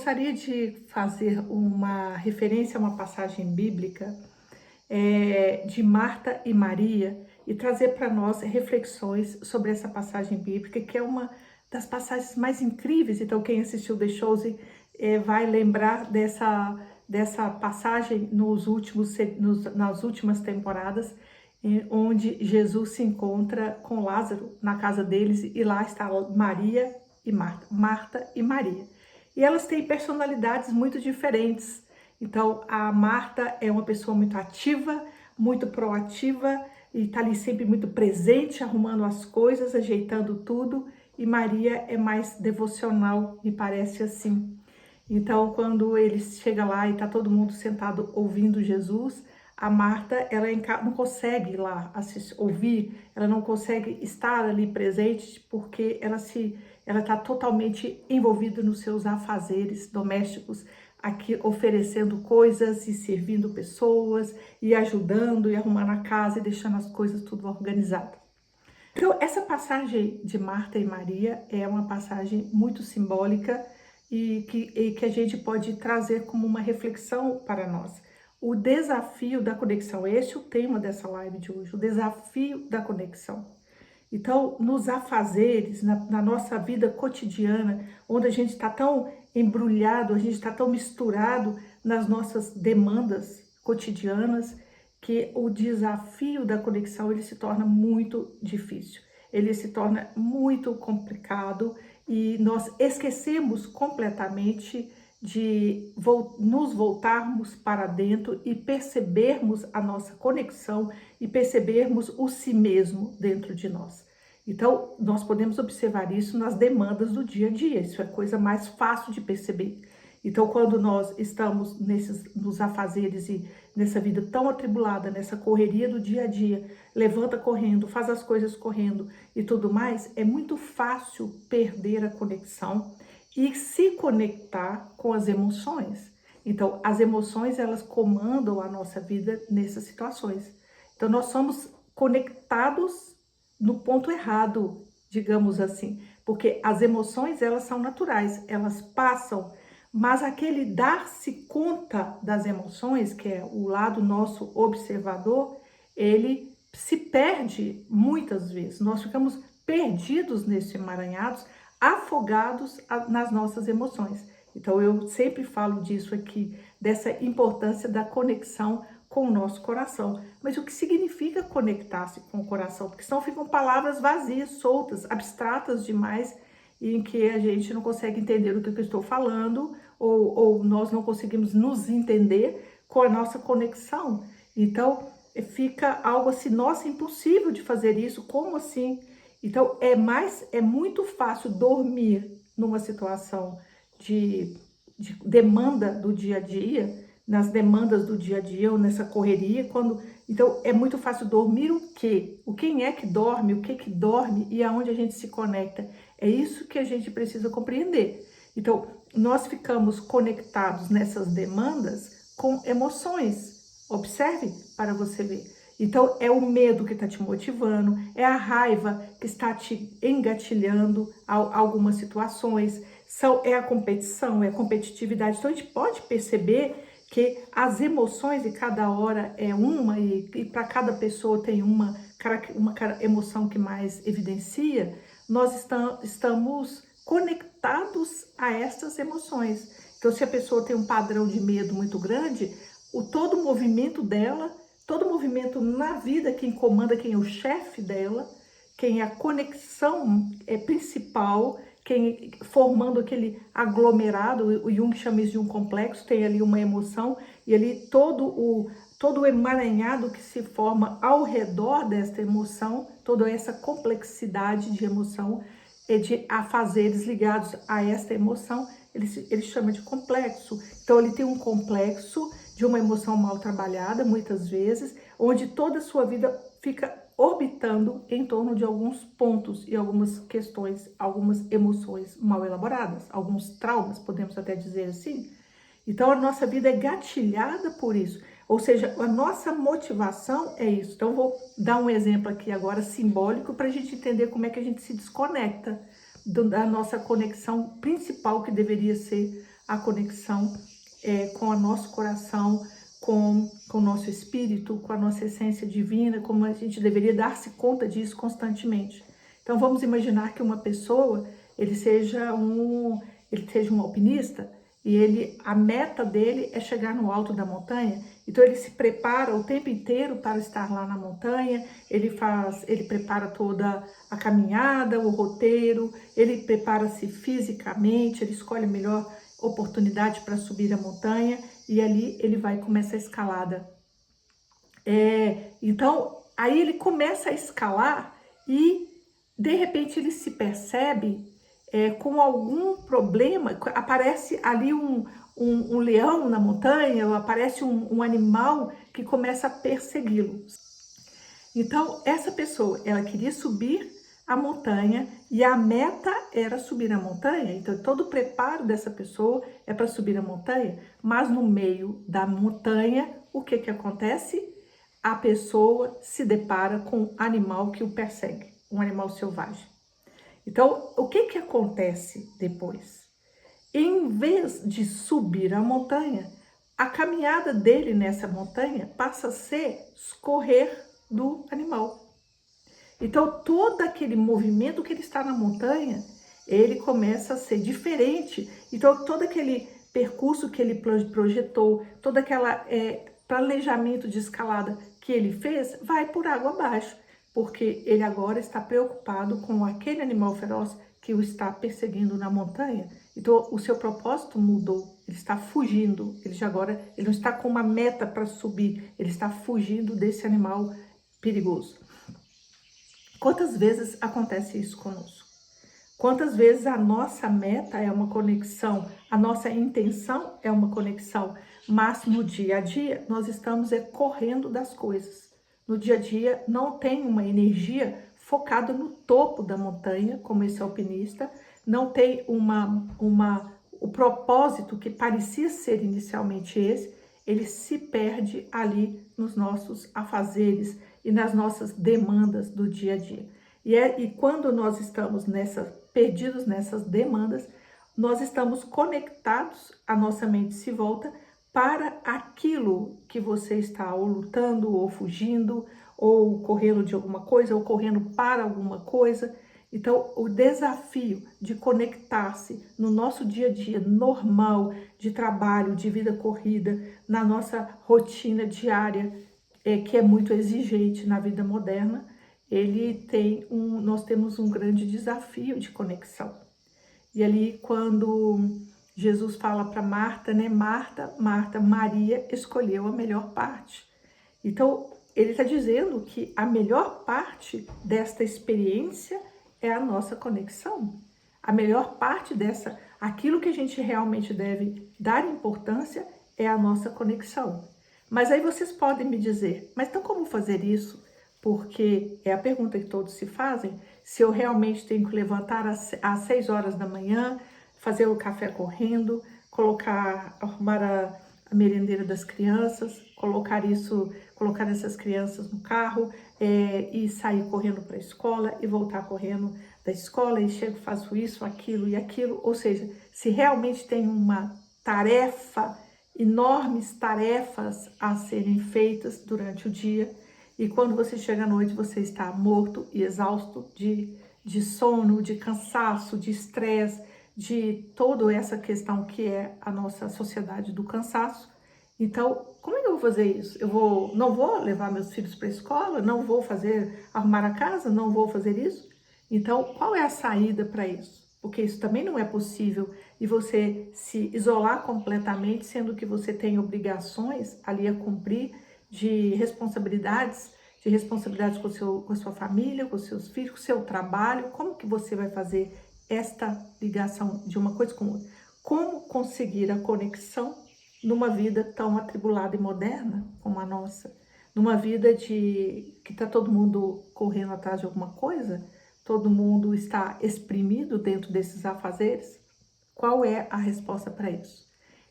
gostaria de fazer uma referência a uma passagem bíblica de Marta e Maria e trazer para nós reflexões sobre essa passagem bíblica, que é uma das passagens mais incríveis. Então, quem assistiu The Chosen vai lembrar dessa passagem nas últimas temporadas, onde Jesus se encontra com Lázaro na casa deles, e lá está Maria e Marta e Maria. E elas têm personalidades muito diferentes. Então, a Marta é uma pessoa muito ativa, muito proativa, e está ali sempre muito presente, arrumando as coisas, ajeitando tudo. E Maria é mais devocional, me parece assim. Então, quando eles chegam lá e está todo mundo sentado ouvindo Jesus, a Marta, ela não consegue ir lá ouvir, ela não consegue estar ali presente, porque ela está totalmente envolvida nos seus afazeres domésticos, aqui oferecendo coisas e servindo pessoas, e ajudando, e arrumando a casa, e deixando as coisas tudo organizado. Então, essa passagem de Marta e Maria é uma passagem muito simbólica e que a gente pode trazer como uma reflexão para nós. O desafio da conexão, esse é o tema dessa live de hoje, o desafio da conexão. Então, nos afazeres, na nossa vida cotidiana, onde a gente está tão embrulhado, a gente está tão misturado nas nossas demandas cotidianas, que o desafio da conexão ele se torna muito difícil, ele se torna muito complicado e nós esquecemos completamente de nos voltarmos para dentro e percebermos a nossa conexão e percebermos o si mesmo dentro de nós. Então, nós podemos observar isso nas demandas do dia a dia, isso é a coisa mais fácil de perceber. Então, quando nós estamos nos afazeres e nessa vida tão atribulada, nessa correria do dia a dia, levanta correndo, faz as coisas correndo e tudo mais, é muito fácil perder a conexão e se conectar com as emoções. Então, as emoções, elas comandam a nossa vida nessas situações. Então, nós somos conectados no ponto errado, digamos assim, porque as emoções, elas são naturais, elas passam, mas aquele dar-se conta das emoções, que é o lado nosso observador, ele se perde muitas vezes. Nós ficamos perdidos nesse emaranhados, afogados nas nossas emoções. Então, eu sempre falo disso aqui, dessa importância da conexão com o nosso coração. Mas o que significa conectar-se com o coração? Porque senão ficam palavras vazias, soltas, abstratas demais, em que a gente não consegue entender o que eu estou falando, ou nós não conseguimos nos entender com a nossa conexão. Então, fica algo assim, nossa, impossível de fazer isso, como assim? Então, é muito fácil dormir numa situação de demanda do dia a dia, nas demandas do dia a dia ou nessa correria, então é muito fácil dormir o quê? Quem é que dorme, o que dorme e aonde a gente se conecta. É isso que a gente precisa compreender. Então, nós ficamos conectados nessas demandas com emoções. Observe para você ver. Então, é o medo que está te motivando, é a raiva que está te engatilhando a algumas situações, é a competição, é a competitividade. Então, a gente pode perceber que as emoções de cada hora é uma, e para cada pessoa tem uma emoção que mais evidencia, nós estamos conectados a essas emoções. Então, se a pessoa tem um padrão de medo muito grande, todo movimento dela, todo movimento na vida, quem comanda, quem é o chefe dela, quem é a conexão principal, quem formando aquele aglomerado, o Jung chama isso de um complexo, tem ali uma emoção, e ali todo o emaranhado que se forma ao redor desta emoção, toda essa complexidade de emoção, de afazeres ligados a esta emoção, ele chama de complexo. Então, ele tem um complexo de uma emoção mal trabalhada, muitas vezes, onde toda a sua vida fica orbitando em torno de alguns pontos e algumas questões, algumas emoções mal elaboradas, alguns traumas, podemos até dizer assim. Então, a nossa vida é gatilhada por isso, ou seja, a nossa motivação é isso. Então, eu vou dar um exemplo aqui agora simbólico para a gente entender como é que a gente se desconecta da nossa conexão principal, que deveria ser a conexão com o nosso coração, com o nosso espírito, com a nossa essência divina, como a gente deveria dar-se conta disso constantemente. Então vamos imaginar que uma pessoa, ele seja um alpinista, e a meta dele é chegar no alto da montanha. Então ele se prepara o tempo inteiro para estar lá na montanha, ele prepara toda a caminhada, o roteiro, ele prepara-se fisicamente, ele escolhe a melhor oportunidade para subir a montanha, e ali ele vai começar a escalada. Então aí ele começa a escalar e de repente ele se percebe com algum problema, aparece ali um leão na montanha, ou aparece um animal que começa a persegui-lo. Então, essa pessoa, ela queria subir a montanha e a meta era subir a montanha. Então, todo o preparo dessa pessoa é para subir a montanha, mas no meio da montanha, o que acontece? A pessoa se depara com um animal que o persegue, um animal selvagem. Então, o que acontece depois? Em vez de subir a montanha, a caminhada dele nessa montanha passa a ser correr do animal. Então, todo aquele movimento que ele está na montanha, ele começa a ser diferente. Então, todo aquele percurso que ele projetou, todo aquele planejamento de escalada que ele fez, vai por água abaixo, porque ele agora está preocupado com aquele animal feroz que o está perseguindo na montanha. Então, o seu propósito mudou, ele está fugindo, ele não está com uma meta para subir, ele está fugindo desse animal perigoso. Quantas vezes acontece isso conosco? Quantas vezes a nossa meta é uma conexão, a nossa intenção é uma conexão, mas no dia a dia nós estamos correndo das coisas. No dia a dia não tem uma energia focada no topo da montanha, como esse alpinista, não tem o propósito que parecia ser inicialmente esse, ele se perde ali nos nossos afazeres e nas nossas demandas do dia a dia. E quando nós estamos perdidos nessas demandas, nós estamos conectados, a nossa mente se volta para aquilo que você está ou lutando, ou fugindo, ou correndo de alguma coisa, ou correndo para alguma coisa. Então, o desafio de conectar-se no nosso dia a dia normal, de trabalho, de vida corrida, na nossa rotina diária, que é muito exigente na vida moderna, nós temos um grande desafio de conexão. E ali, quando Jesus fala para Marta, né? Marta, Marta, Maria escolheu a melhor parte. Então, ele está dizendo que a melhor parte desta experiência é a nossa conexão. A melhor parte aquilo que a gente realmente deve dar importância é a nossa conexão. Mas aí vocês podem me dizer, mas então como fazer isso? Porque é a pergunta que todos se fazem, se eu realmente tenho que levantar às 6 horas da manhã, fazer o café correndo, arrumar a merendeira das crianças, colocar essas crianças no carro e sair correndo para a escola e voltar correndo da escola e chego, faço isso, aquilo e aquilo. Ou seja, se realmente tem uma tarefa, enormes tarefas a serem feitas durante o dia, e quando você chega à noite, você está morto e exausto de sono, de cansaço, de estresse, de toda essa questão que é a nossa sociedade do cansaço. Então, como é que eu vou fazer isso? Não vou levar meus filhos para a escola? Não vou arrumar a casa? Não vou fazer isso? Então, qual é a saída para isso? Porque isso também não é possível, e você se isolar completamente, sendo que você tem obrigações ali a cumprir, de responsabilidades com a sua família, com os seus filhos, com o seu trabalho. Como que você vai fazer esta ligação de uma coisa com outra? Como conseguir a conexão numa vida tão atribulada e moderna como a nossa? Numa vida que está todo mundo correndo atrás de alguma coisa? Todo mundo está exprimido dentro desses afazeres? Qual é a resposta para isso?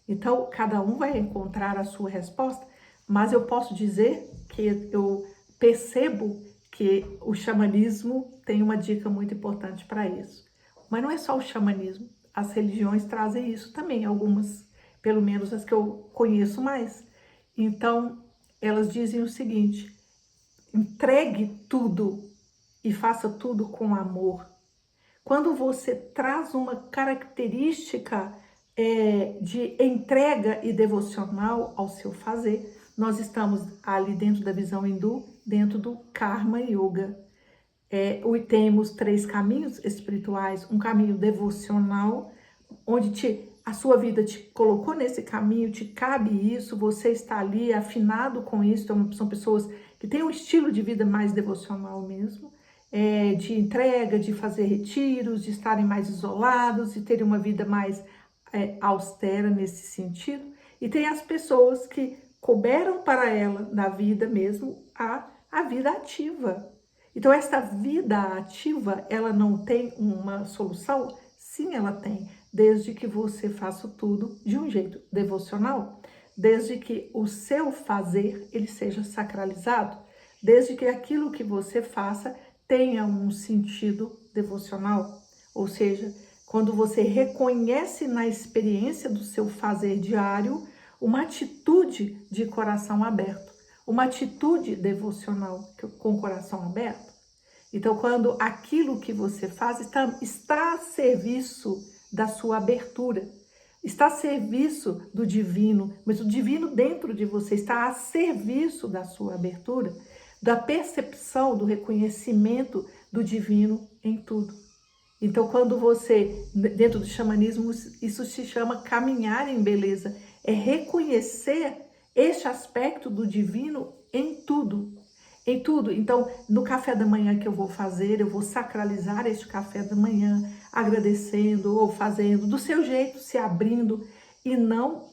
Então, cada um vai encontrar a sua resposta, mas eu posso dizer que eu percebo que o xamanismo tem uma dica muito importante para isso. Mas não é só o xamanismo, as religiões trazem isso também, algumas, pelo menos as que eu conheço mais. Então, elas dizem o seguinte: entregue tudo e faça tudo com amor. Quando você traz uma característica de entrega e devocional ao seu fazer, nós estamos ali dentro da visão hindu, dentro do Karma Yoga. Temos 3 caminhos espirituais, um caminho devocional, onde a sua vida te colocou nesse caminho, te cabe isso, você está ali afinado com isso, então são pessoas que têm um estilo de vida mais devocional mesmo, de entrega, de fazer retiros, de estarem mais isolados, de terem uma vida mais austera nesse sentido. E tem as pessoas que couberam para ela, na vida mesmo, a vida ativa. Então, esta vida ativa, ela não tem uma solução? Sim, ela tem, desde que você faça tudo de um jeito devocional, desde que o seu fazer, ele seja sacralizado, desde que aquilo que você faça tenha um sentido devocional, ou seja, quando você reconhece na experiência do seu fazer diário uma atitude de coração aberto, uma atitude devocional com o coração aberto. Então, quando aquilo que você faz está a serviço da sua abertura, está a serviço do divino, mas o divino dentro de você está a serviço da sua abertura, da percepção, do reconhecimento do divino em tudo. Então, quando você, dentro do xamanismo, isso se chama caminhar em beleza, é reconhecer este aspecto do divino em tudo. Em tudo. Então, no café da manhã que eu vou fazer, eu vou sacralizar este café da manhã, agradecendo ou fazendo do seu jeito, se abrindo, e não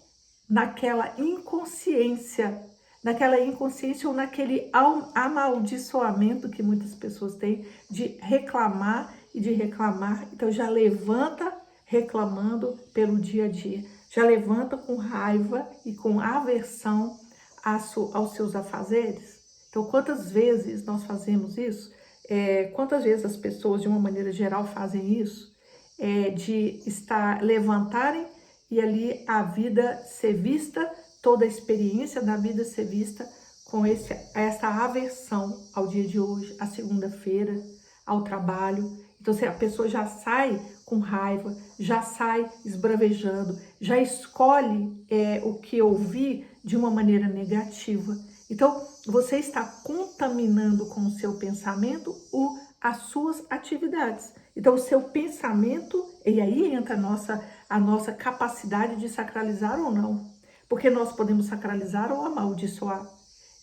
naquela inconsciência ou naquele amaldiçoamento que muitas pessoas têm de reclamar e de reclamar. Então, já levanta reclamando pelo dia a dia, já levanta com raiva e com aversão aos seus afazeres. Então, quantas vezes nós fazemos isso? Quantas vezes as pessoas, de uma maneira geral, fazem isso? De levantarem e ali a vida ser vista, toda a experiência da vida ser vista com essa aversão ao dia de hoje, à segunda-feira, ao trabalho. Então, a pessoa já sai com raiva, já sai esbravejando, já escolhe o que ouvir de uma maneira negativa. Então, você está contaminando com o seu pensamento as suas atividades. Então, o seu pensamento, e aí entra a nossa capacidade de sacralizar ou não. Porque nós podemos sacralizar ou amaldiçoar.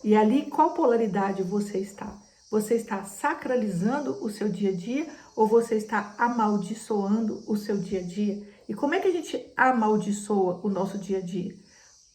E ali, qual polaridade você está? Você está sacralizando o seu dia a dia ou você está amaldiçoando o seu dia a dia? E como é que a gente amaldiçoa o nosso dia a dia?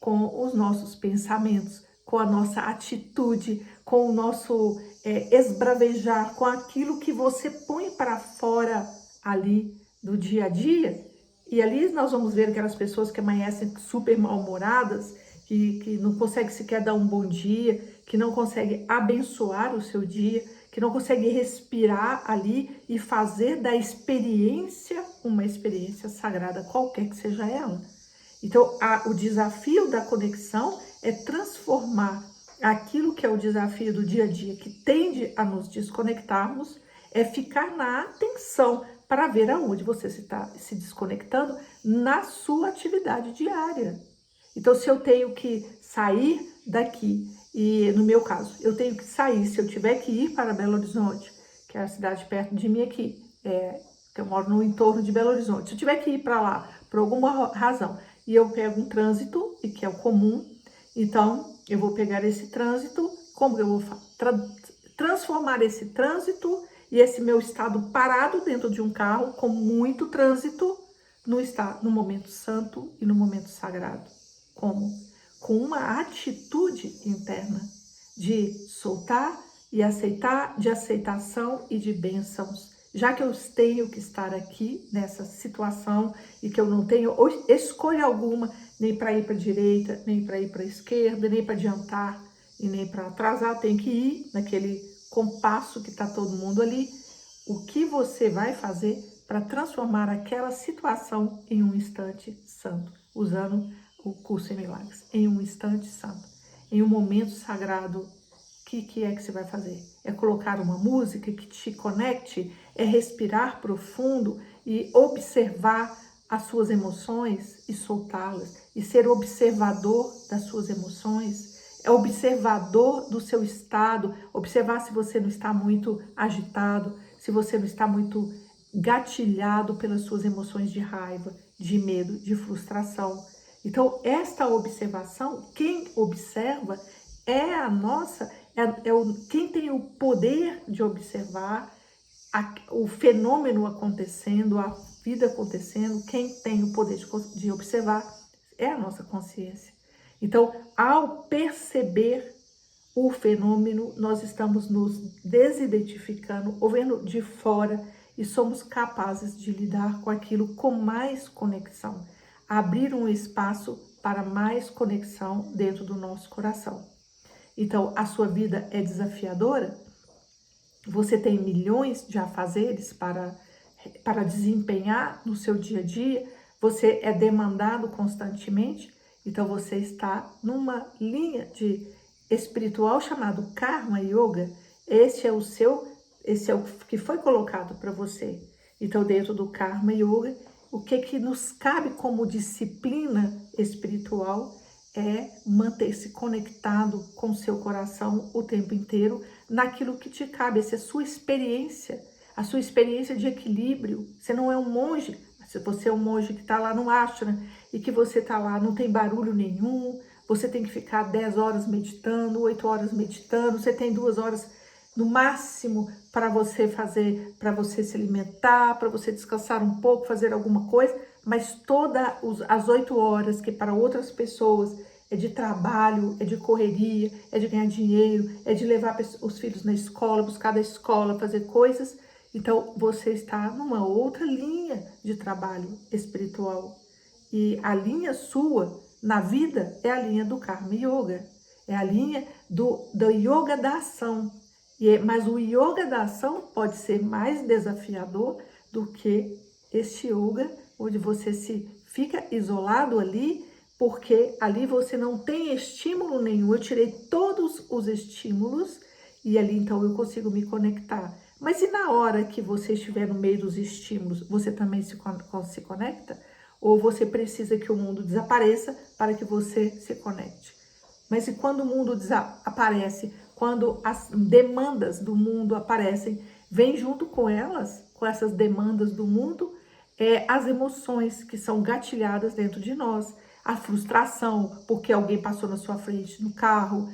Com os nossos pensamentos, com a nossa atitude, com o nosso esbravejar, com aquilo que você põe para fora ali do dia a dia. E ali nós vamos ver aquelas pessoas que amanhecem super mal-humoradas, que não conseguem sequer dar um bom dia, que não conseguem abençoar o seu dia, que não conseguem respirar ali e fazer da experiência uma experiência sagrada, qualquer que seja ela. Então, o desafio da conexão é transformar aquilo que é o desafio do dia a dia, que tende a nos desconectarmos, é ficar na atenção para ver aonde você está se desconectando na sua atividade diária. Então, se eu tenho que sair daqui, e no meu caso, eu tenho que sair, se eu tiver que ir para Belo Horizonte, que é a cidade perto de mim aqui, que eu moro no entorno de Belo Horizonte, se eu tiver que ir para lá, por alguma razão, e eu pego um trânsito, e que é o comum, então eu vou pegar esse trânsito, como eu vou transformar esse trânsito e esse meu estado parado dentro de um carro com muito trânsito no momento santo e no momento sagrado. Como? Com uma atitude interna de soltar e aceitar, de aceitação e de bênçãos. Já que eu tenho que estar aqui nessa situação e que eu não tenho escolha alguma, nem para ir para a direita, nem para ir para a esquerda, nem para adiantar e nem para atrasar, tem que ir naquele compasso que está todo mundo ali. O que você vai fazer para transformar aquela situação em um instante santo, usando o curso em milagres, em um instante santo, em um momento sagrado. O que é que você vai fazer? É colocar uma música que te conecte? É respirar profundo e observar as suas emoções e soltá-las? E ser observador das suas emoções? É observador do seu estado? Observar se você não está muito agitado, se você não está muito gatilhado pelas suas emoções de raiva, de medo, de frustração. Então, esta observação, quem observa é a nossa, quem tem o poder de observar o fenômeno acontecendo, a vida acontecendo, quem tem o poder de observar é a nossa consciência. Então, ao perceber o fenômeno, nós estamos nos desidentificando, ou vendo de fora, e somos capazes de lidar com aquilo com mais conexão, abrir um espaço para mais conexão dentro do nosso coração. Então, a sua vida é desafiadora? Você tem milhões de afazeres para desempenhar no seu dia a dia? Você é demandado constantemente? Então, você está numa linha de espiritual chamado Karma Yoga. Esse é o que foi colocado para você. Então, dentro do Karma Yoga, o que nos cabe como disciplina espiritual é manter-se conectado com o seu coração o tempo inteiro naquilo que te cabe. Essa é a sua experiência de equilíbrio. Você não é um monge, você é um monge que está lá no ashram e que você está lá, não tem barulho nenhum, você tem que ficar 10 horas meditando, 8 horas meditando, você tem 2 horas no máximo para você fazer, para você se alimentar, para você descansar um pouco, fazer alguma coisa, mas todas as 8 horas que para outras pessoas é de trabalho, é de correria, é de ganhar dinheiro, é de levar os filhos na escola, buscar da escola, fazer coisas. Então, você está numa outra linha de trabalho espiritual. E a linha sua na vida é a linha do Karma Yoga, é a linha do Yoga da ação. Mas o Yoga da ação pode ser mais desafiador do que este Yoga, onde você se fica isolado ali, porque ali você não tem estímulo nenhum. Eu tirei todos os estímulos e ali então eu consigo me conectar. Mas e na hora que você estiver no meio dos estímulos, você também se conecta? Ou você precisa que o mundo desapareça para que você se conecte? Mas e quando o mundo desaparece, quando as demandas do mundo aparecem, vem junto com elas, com essas demandas do mundo, as emoções que são gatilhadas dentro de nós. A frustração porque alguém passou na sua frente no carro,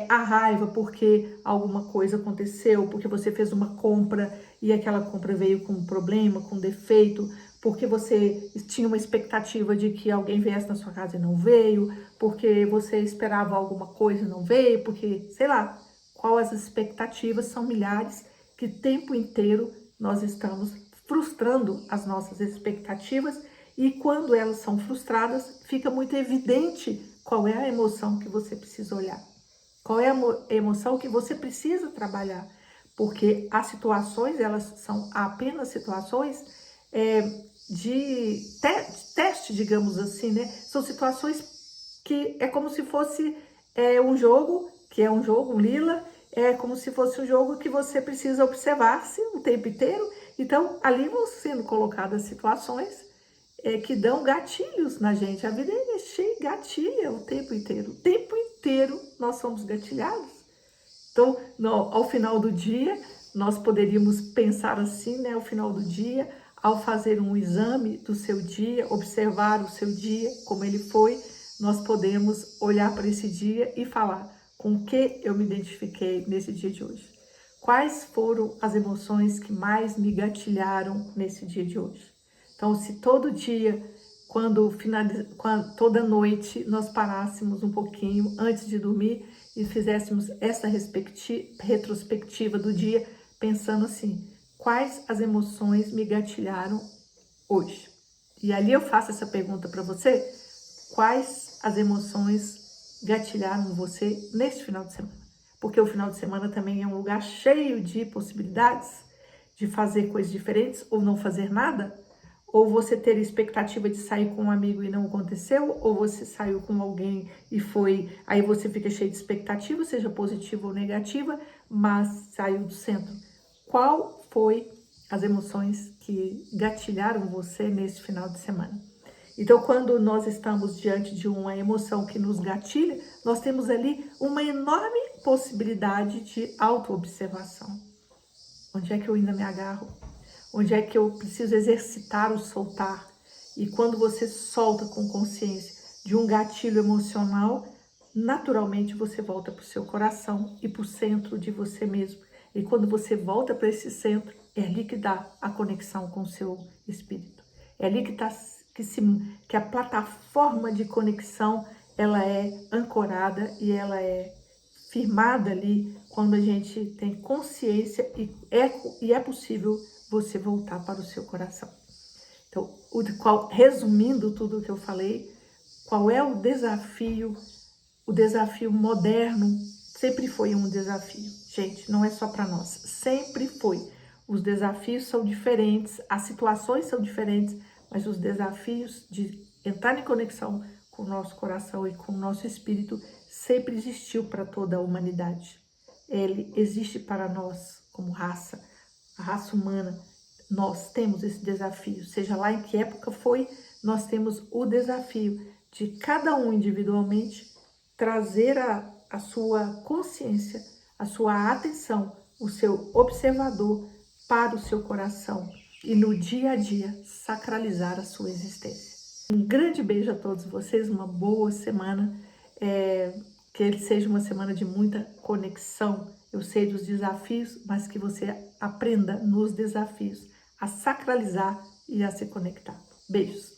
a raiva porque alguma coisa aconteceu, porque você fez uma compra e aquela compra veio com um problema, com um defeito, porque você tinha uma expectativa de que alguém viesse na sua casa e não veio, porque você esperava alguma coisa e não veio, porque, sei lá, qual as expectativas, são milhares que o tempo inteiro nós estamos frustrando as nossas expectativas e quando elas são frustradas, fica muito evidente qual é a emoção que você precisa olhar, qual é a emoção que você precisa trabalhar, porque as situações, elas são apenas situações de teste, digamos assim, né? São situações que é como se fosse um jogo, que é um jogo, um lila, é como se fosse um jogo que você precisa observar-se o tempo inteiro. Então, ali vão sendo colocadas situações que dão gatilhos na gente. A vida é cheia de gatilha o tempo inteiro. O tempo inteiro nós somos gatilhados. Então, ao final do dia, nós poderíamos pensar assim, né? Ao final do dia, ao fazer um exame do seu dia, observar o seu dia, como ele foi, nós podemos olhar para esse dia e falar com o que eu me identifiquei nesse dia de hoje. Quais foram as emoções que mais me gatilharam nesse dia de hoje? Então, se todo dia, quando toda noite, nós parássemos um pouquinho antes de dormir e fizéssemos essa retrospectiva do dia, pensando assim, quais as emoções me gatilharam hoje? E ali eu faço essa pergunta para você, quais as emoções gatilharam você neste final de semana? Porque o final de semana também é um lugar cheio de possibilidades, de fazer coisas diferentes ou não fazer nada? Ou você ter expectativa de sair com um amigo e não aconteceu? Ou você saiu com alguém e foi... Aí você fica cheio de expectativa, seja positiva ou negativa, mas saiu do centro. Qual foi as emoções que gatilharam você nesse final de semana? Então, quando nós estamos diante de uma emoção que nos gatilha, nós temos ali uma enorme possibilidade de autoobservação. Onde é que eu ainda me agarro? Onde é que eu preciso exercitar o soltar? E quando você solta com consciência de um gatilho emocional, naturalmente você volta para o seu coração e para o centro de você mesmo. E quando você volta para esse centro, é ali que dá a conexão com o seu espírito. É ali que a plataforma de conexão ela é ancorada e ela é firmada ali quando a gente tem consciência e é possível você voltar para o seu coração. Então, resumindo tudo o que eu falei, qual é o desafio? O desafio moderno sempre foi um desafio. Gente, não é só para nós, sempre foi. Os desafios são diferentes, as situações são diferentes, mas os desafios de entrar em conexão com o nosso coração e com o nosso espírito sempre existiu para toda a humanidade. Ele existe para nós como raça, a raça humana. Nós temos esse desafio, seja lá em que época foi, nós temos o desafio de cada um individualmente trazer a sua consciência, a sua atenção, o seu observador para o seu coração e no dia a dia sacralizar a sua existência. Um grande beijo a todos vocês, uma boa semana, que ele seja uma semana de muita conexão. Eu sei dos desafios, mas que você aprenda nos desafios a sacralizar e a se conectar. Beijos!